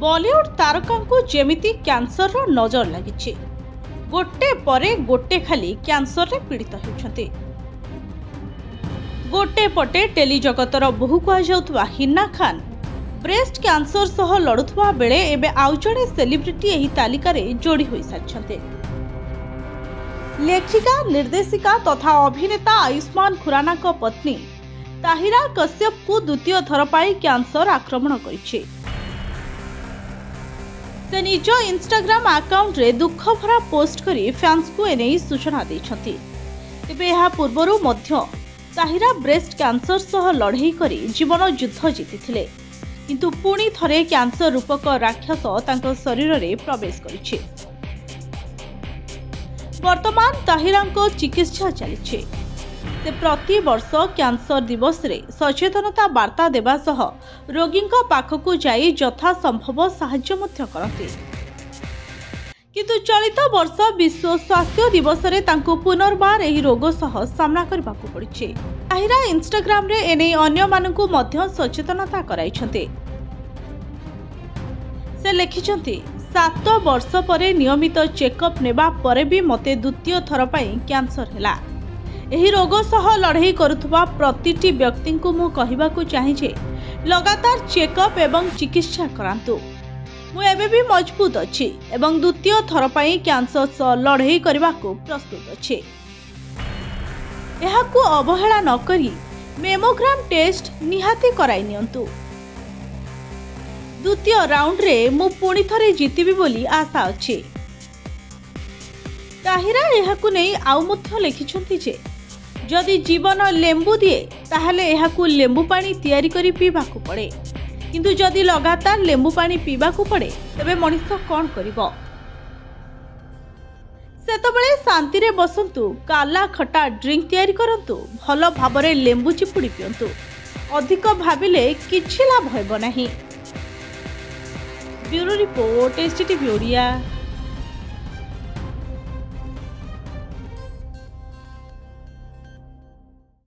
बॉलीवुड तारका को जेमिति कैंसर रो नजर लगी गोटे परे गोटे खाली कैंसर रे पीड़ित होती। गोटे पटे टेली जगतर बहु कहुवा हिना खान ब्रेस्ट कैंसर सह लड़ुवा बेले एबे आउ जड़े सेलिब्रिटी एही तालिकार जोड़ी हो सारी। लेखिका निर्देशिका तथा अभिनेता आयुष्मान खुराना को पत्नी ताहिरा कश्यप को द्वितीय थर पाई कैंसर आक्रमण करिछि। से निज इंस्टाग्राम अकाउंट रे दुख भरा पोस्ट करी फैंस को एने सूचना दैछथि। तेबे यहा पूर्वरु मध्य ताहिरा ब्रेस्ट कैंसर सह लड़ाई करी जीवन युद्ध जीतिथिले, किंतु पुणी थरे कैंसर रूपक राक्षस तांको शरीर रे प्रवेश करिछि। वर्तमान ताहिरांको चिकित्सा चलिछि। से प्रति वर्ष कैंसर दिवस रे सचेतनता वार्ता देवा सह रोगींको पाखकु जाई यथा संभव साहाय्य मध्य करते। किंतु चलित वर्ष विश्व स्वास्थ्य दिवस रे तांको पुनर्बार एही रोग सह सामना करबाकू पड़िछि। ताहिरा इंस्टाग्राम रे एने अन्य मानकु मध्य सचेतनता कराइछन्ते। से लिखिछन्ते 7 वर्ष परे नियमित चेकअप नेबा परे भी मते द्वितीय थर पई कैंसर हैला। एही रोग सह लड़ाई करुथबा प्रतिटी व्यक्ति को मु कहिबाकू चाहे जे लगातार चेकअप एवं चिकित्सा करांतु। मु एबे भी मजबूत अछि एवं द्वितीय थर पई कैंसर सह लड़ाई करबाकू प्रस्तुत अछि। एहाकू अवहेला न करी मेमोग्राम टेस्ट निहाती कराई नियंतु। द्वितीय राउंड रे मु पुणी थरे जीतिबी बोली आशा अछि। ताहिरा एहाकू नै आउ मध्य लिखिछन्ति जे जदि जीवन लेंबू दिए ताहले एहाकू लेंबू पानी तैयारी करी पीबाकू पड़े, किंतु जदि लगातार लेंबू पानी पीबाकू पड़े तबे मनुष्य कौन करिवो। सेतबेले शांति रे बसंतु, काला खटा ड्रिंक तैयारी करंतु, भल भाबरे लेंबू चिपुड़ी पियंतु। अधिक भाबिले किछि लाभ हेबो नाही। Bureau report, STTV Odia.